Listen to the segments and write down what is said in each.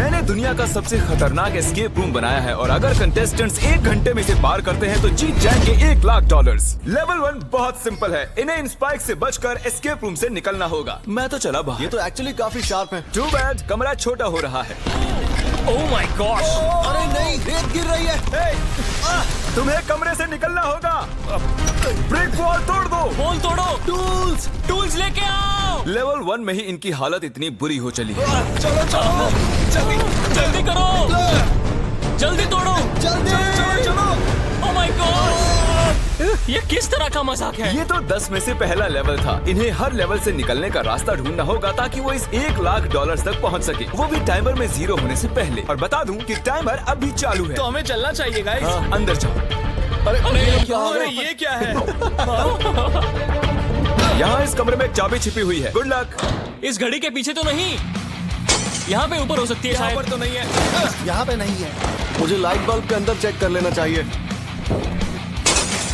मैंने दुनिया का सबसे खतरनाक एस्केप रूम बनाया है और अगर कंटेस्टेंट्स 1 घंटे में इसे पार करते हैं तो जीत जाएंगे $1,00,000। लेवल 1 बहुत सिंपल है, इन्हें इन स्पाइक से बचकर एस्केप रूम से निकलना होगा। मैं तो चला बाहर। ये तो एक्चुअली काफी शार्प है। टू बैड, कमरा छोटा हो रहा है। Oh my gosh! अरे नहीं, रेत गिर रही है। तुम्हें कमरे से निकलना होगा। ब्रिक वॉल तोड़ दो। वॉल तोड़ो। टूल्स लेके आओ। लेवल 1 में ही इनकी हालत इतनी बुरी हो चली है। चलो चलो जल्दी करो, जल्दी तोड़ो, चलो। Oh my God! ये किस तरह का मजाक है? ये तो 10 में से पहला लेवल था। इन्हें हर लेवल से निकलने का रास्ता ढूंढना होगा ताकि वो इस $1,00,000 तक पहुंच सके, वो भी टाइमर में 0 होने से पहले। और बता दूं कि टाइमर अभी चालू है। तो हमें चलना चाहिए गाइस। अंदर जाओ। अरे ये क्या है? यहाँ इस कमरे में एक चाबी छिपी हुई है। Good luck. इस घड़ी के पीछे तो नहीं, यहाँ पे ऊपर हो सकती है शायद। तो नहीं है, यहाँ पे नहीं है। मुझे लाइट बल्ब के अंदर चेक कर लेना चाहिए।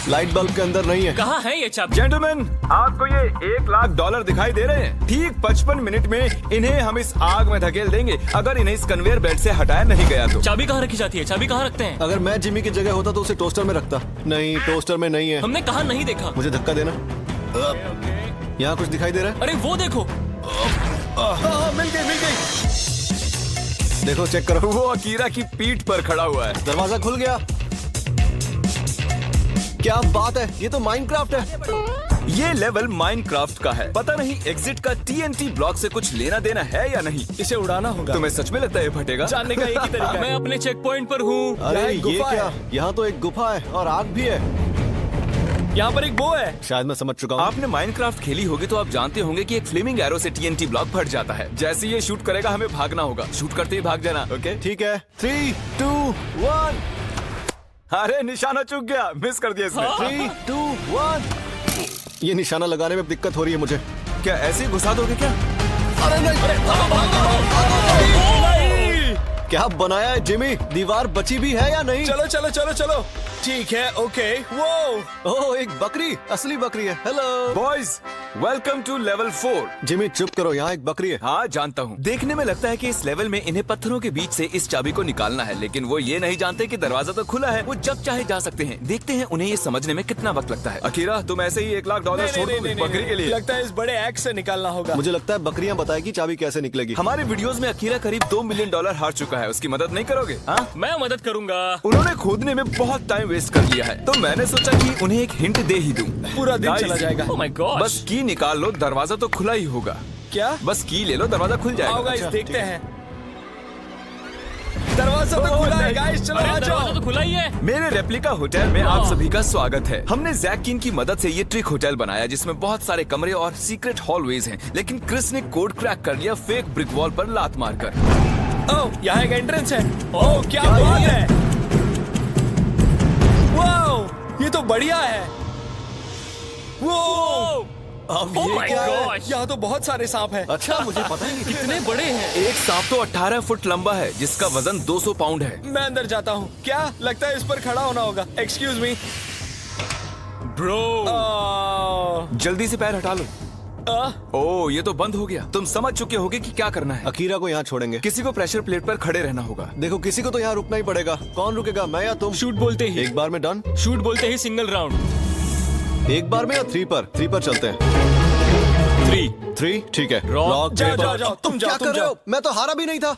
लाइट बल्ब के अंदर नहीं है। कहाँ है ये चाबी? जेंटलमैन, आपको ये $1,00,000 दिखाई दे रहे हैं? ठीक 55 मिनट में इन्हें हम इस आग में धकेल देंगे अगर इन्हें इस कन्वेयर बेल्ट से हटाया नहीं गया तो। चाबी कहाँ रखी जाती है? चाबी कहाँ रखते हैं? अगर मैं जिमी की जगह होता तो उसे टोस्टर में रखता। नहीं, टोस्टर में नहीं है। हमने कहाँ नहीं देखा? मुझे धक्का देना। यहाँ कुछ दिखाई दे रहा है? अरे वो देखो। मिल गई। देखो, चेक करो। वो अकीरा की पीठ पर खड़ा हुआ है। दरवाजा खुल गया। क्या बात है, ये तो माइनक्राफ्ट है। ये लेवल माइनक्राफ्ट का है। पता नहीं एग्जिट का TNT ब्लॉक से कुछ लेना देना है या नहीं। इसे उड़ाना होगा। तुम्हें सच में लगता है ये फटेगा? जानने का एक ही तरीका है। मैं अपने चेक पॉइंट पर हूँ। अरे यहाँ ये गुफा क्या? है। यहाँ तो एक गुफा है और आग भी है। यहाँ पर एक बो है। शायद मैं समझ चुका हूँ। आपने माइनक्राफ्ट खेली होगी तो आप जानते होंगे कि एक फ्लेमिंग एरो से TNT ब्लॉक फट जाता है। जैसे ये शूट करेगा हमें भागना होगा। शूट करते ही भाग जाना। ओके ठीक है, 3, 2, 1। अरे निशाना चूक गया, मिस कर दिया इसने। 3, 2, 1। ये निशाना लगाने में दिक्कत हो रही है मुझे। क्या ऐसे ही घुसा दोगे क्या? अरे नहीं, क्या बनाया है जिमी? दीवार बची भी है या नहीं? चलो। ठीक है, ओके। वो ओह, एक बकरी, असली बकरी है। Hello boys, welcome to level 4। Jimmy चुप करो, यहाँ एक बकरी है। हाँ जानता हूँ। देखने में लगता है कि इस लेवल में इन्हें पत्थरों के बीच से इस चाबी को निकालना है, लेकिन वो ये नहीं जानते कि दरवाजा तो खुला है, वो जब चाहे जा सकते हैं। देखते हैं उन्हें ये समझने में कितना वक्त लगता है। अकीरा, तुम ऐसे ही $1,00,000 छोड़ दो बकरी के लिए? लगता है इस बड़े एक्स से निकालना होगा। मुझे लगता है बकरियां बताएगी चाबी कैसे निकलेगी। हमारे वीडियोस में अकीरा करीब $2 मिलियन हार चुका है। उसकी मदद नहीं करोगे? हाँ, मैं मदद करूंगा। उन्होंने खोदने में बहुत टाइम वेस्ट कर लिया है, तो मैंने सोचा कि उन्हें एक हिंट दे ही दूं। पूरा दिन Guys, चला जाएगा। Oh my God! बस की निकाल लो, दरवाजा तो खुला ही होगा। क्या? बस की ले लो, दरवाजा खुल आओ जाएगा। गाइस, अच्छा, देखते ठीक है। हैं। दरवाजा तो खुला है गाइस, चलो आ जाओ। दरवाजा तो खुला ही है। मेरे रेप्लिका होटल में आप सभी का स्वागत है। हमने जैक किन की मदद से ये ट्रिक होटल बनाया जिसमें बहुत सारे कमरे और सीक्रेट हॉलवेज हैं, लेकिन क्रिस ने कोड क्रैक कर लिया फेक ब्रिक वॉल पर लात मारकर। ओह, यहाँ एक एंट्रेंस है। ओह, क्या बात है। वाओ, ये तो बढ़िया है। वो अब ओह ये माय क्या है? गॉड, यहाँ तो बहुत सारे सांप हैं। अच्छा, मुझे पता ही नहीं। कितने बड़े हैं। एक सांप तो 18 फुट लंबा है जिसका वजन 200 पाउंड है। मैं अंदर जाता हूँ। क्या लगता है इस पर खड़ा होना होगा? Excuse me bro. जल्दी से पैर हटा लो। ओह, ये तो बंद हो गया। तुम समझ चुके होगे कि क्या करना है। अकीरा को यहाँ छोड़ेंगे। किसी को प्रेशर प्लेट पर खड़े रहना होगा। देखो, किसी को तो यहाँ रुकना ही पड़ेगा। कौन रुकेगा, मैं या तुम? शूट बोलते ही एक बार में डन। शूट बोलते ही सिंगल राउंड। एक बार में या 3 पर? 3 पर चलते हैं। 3 ठीक है। रॉक, जाओ, पेपर। जाओ, जाओ, तुम जाओ, क्या तुम कर रहे जाओ। हो? मैं तो हारा भी नहीं था।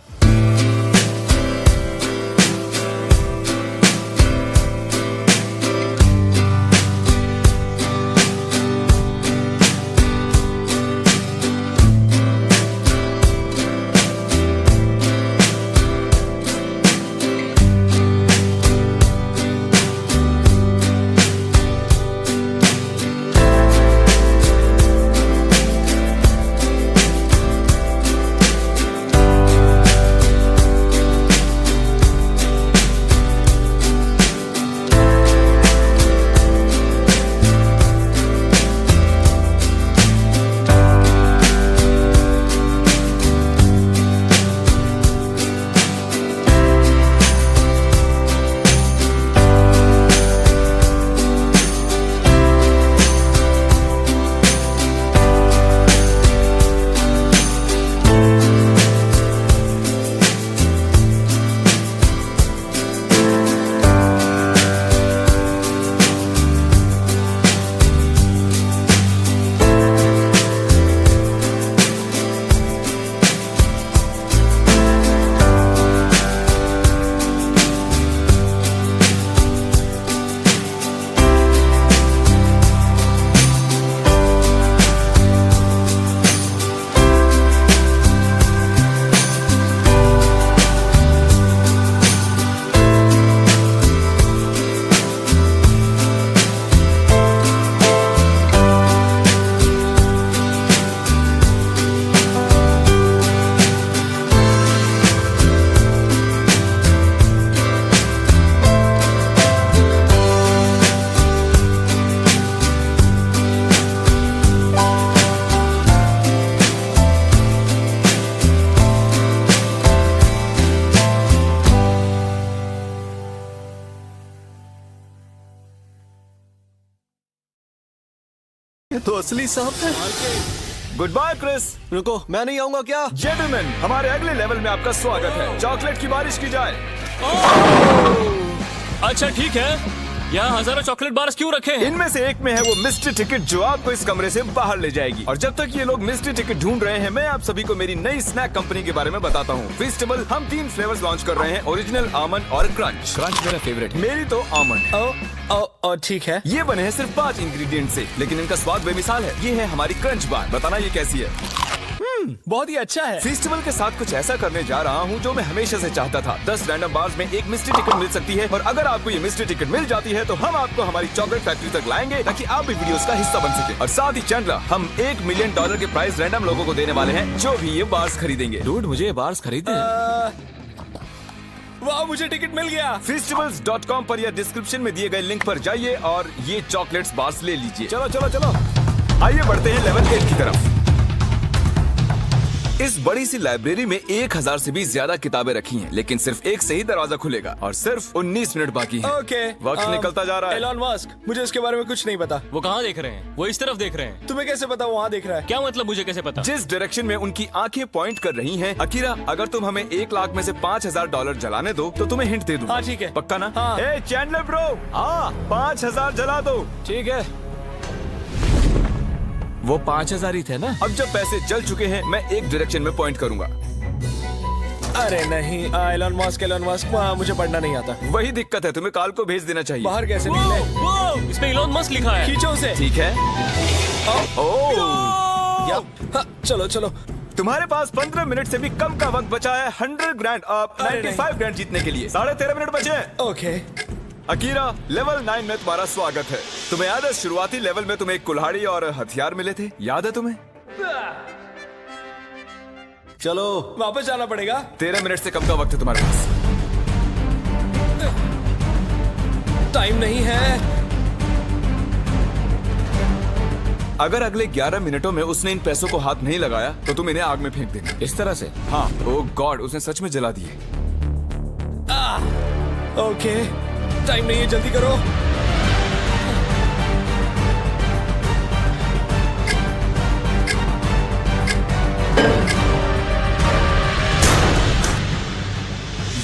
तो असली सांप है। Goodbye Chris. रुको, मैं नहीं आऊंगा क्या? जेंटलमैन, हमारे अगले लेवल में आपका स्वागत है। चॉकलेट की बारिश की जाए। अच्छा ठीक है, यहाँ हजारों चॉकलेट बार्स क्यों रखे हैं? इनमें से एक में है वो मिस्ट्री टिकट जो आपको इस कमरे से बाहर ले जाएगी। और जब तक ये लोग मिस्ट्री टिकट ढूंढ रहे हैं, मैं आप सभी को मेरी नई स्नैक कंपनी के बारे में बताता हूँ। फेस्टिवल हम 3 फ्लेवर्स लॉन्च कर रहे हैं, ओरिजिनल, आमंड और क्रंच। क्रंच मेरा फेवरेट है। मेरी तो आमंड। ठीक है। ये बने हैं सिर्फ 5 इंग्रेडिएंट से, लेकिन इनका स्वाद बेमिसाल है। ये है हमारी क्रंच बार। बताना ये कैसी है? बहुत ही अच्छा है। फेस्टिवल के साथ कुछ ऐसा करने जा रहा हूँ जो मैं हमेशा से चाहता था। 10 रैंडम बार्स में एक मिस्ट्री टिकट मिल सकती है, और अगर आपको ये मिस्ट्री टिकट मिल जाती है तो हम आपको हमारी चॉकलेट फैक्ट्री तक लाएंगे ताकि आप भी वीडियोस का हिस्सा बन सके। और साथ ही चैंडलर, हम $1 मिलियन के प्राइस रैंडम लोगों को देने वाले हैं जो भी ये बार्स खरीदेंगे। डूड, मुझे ये बार्स खरीदने हैं। वाह, मुझे टिकट मिल गया। festivals.com पर या डिस्क्रिप्शन में दिए गए लिंक पर जाइए और ये चॉकलेट्स बार्स ले लीजिए। चलो चलो चलो। आइए बढ़ते हैं लेवल 8 की तरफ। इस बड़ी सी लाइब्रेरी में 1000 से भी ज्यादा किताबें रखी हैं, लेकिन सिर्फ एक से ही दरवाजा खुलेगा और सिर्फ 19 मिनट बाकी हैं। ओके, वक्त निकलता जा रहा है। एलन मस्क, मुझे इसके बारे में कुछ नहीं पता। वो कहाँ देख रहे हैं? वो इस तरफ देख रहे हैं। तुम्हें कैसे पता वहाँ देख रहा है? क्या मतलब, मुझे कैसे पता? जिस डायरेक्शन में उनकी आंखें पॉइंट कर रही हैं। अकीरा, अगर तुम हमें 1 लाख में से $5000 जलाने दो तो तुम्हें हिंट दे दूँ। हाँ, ठीक है। पक्का ना? हाँ। ए चैंडलर ब्रो, 5000 जला दो। ठीक है। वो 5000 ही थे ना? अब जब पैसे जल चुके हैं, मैं एक डायरेक्शन में पॉइंट करूंगा। अरे नहीं, एलन मस्क, मुझे पढ़ना नहीं आता। वही दिक्कत है, तुम्हें काल को भेज देना चाहिए। बाहर कैसे निकले? वो इस पे इलोन मस्क लिखा है। खींचो उसे। ठीक है। ओह, हाँ, चलो चलो। तुम्हारे पास 15 मिनट से भी कम का वक्त बचा है 100 ग्रैंड अरे 95 ग्रैंड जीतने के लिए। 13.5 मिनट बचे हैं। ओके। अकीरा, लेवल 9 में तुम्हारा स्वागत है। तुम्हें याद है शुरुआती लेवल में तुम्हें एक कुल्हाड़ी और हथियार मिले थे? याद है तुम्हें? चलो, वापस जाना पड़ेगा। 13 मिनट से कम का वक्त है तुम्हारे पास। टाइम नहीं है। अगर अगले 11 मिनटों में उसने इन पैसों को हाथ नहीं लगाया तो तुम इन्हें आग में फेंक देना। इस तरह से? हाँ। ओह गॉड, उसने सच में जला दिए। ओके, टाइम नहीं है, जल्दी करो।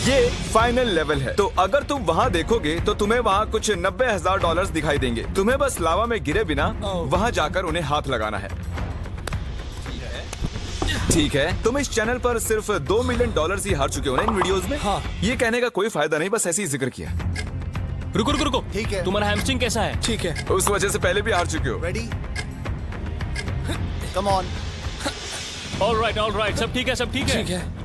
ये फाइनल लेवल है, तो अगर तुम वहाँ देखोगे तो तुम्हें वहाँ कुछ $90,000 दिखाई देंगे। तुम्हें बस लावा में गिरे बिना वहाँ जाकर उन्हें हाथ लगाना है। ठीक है, तुम इस चैनल पर सिर्फ $2 मिलियन ही हार चुके हो ना इन वीडियोस में। हाँ। ये कहने का कोई फायदा नहीं, बस ऐसे ही जिक्र किया। रुको रुको रुको, ठीक है। तुम्हारा हैमस्ट्रिंग कैसा है? ठीक है। उस वजह से पहले भी हार चुके हो। रेडी? Come on. ऑलराइट, सब ठीक है, सब ठीक है। ठीक है।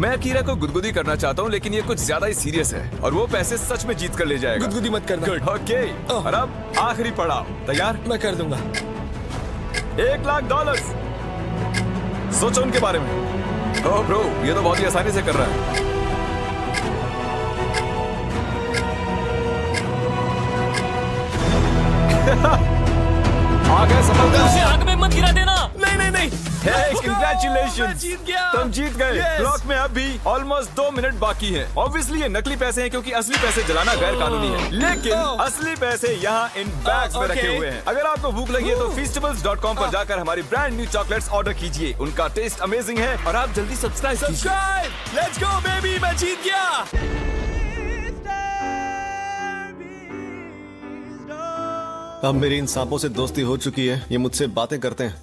मैं अकीरा को गुदगुदी करना चाहता हूँ, लेकिन ये कुछ ज्यादा ही सीरियस है और वो पैसे सच में जीत कर ले जाएगा। गुदगुदी मत करना। ओके, और अब आखिरी पड़ाव। तैयार? मैं कर दूंगा। $1 लाख। सोचो उनके बारे में। ओह ब्रो, ये तो बहुत ही आसानी से कर रहा है। आ गए सफलता। उसे आग में मत गिरा देना। नहीं नहीं नहीं। Congratulations! मैं जीत गया। तुम जीत गए। Yes! क्लॉक में अब भी ऑलमोस्ट 2 मिनट बाकी हैं। ऑब्वियसली ये नकली पैसे हैं क्योंकि असली पैसे जलाना गैर कानूनी है, लेकिन असली पैसे यहाँ इन बैग्स में रखे हुए हैं। अगर आपको भूख लगी है तो festivals.com पर जाकर हमारी ब्रांड न्यू चॉकलेट्स ऑर्डर कीजिए। उनका टेस्ट अमेजिंग है और आप जल्दी सब्सक्राइब कीजिए। सब्सक्राइब। लेट्स गो बेबी, मैं जीत गया। अब मेरी इन सांपों से दोस्ती हो चुकी है, ये मुझसे बातें करते हैं।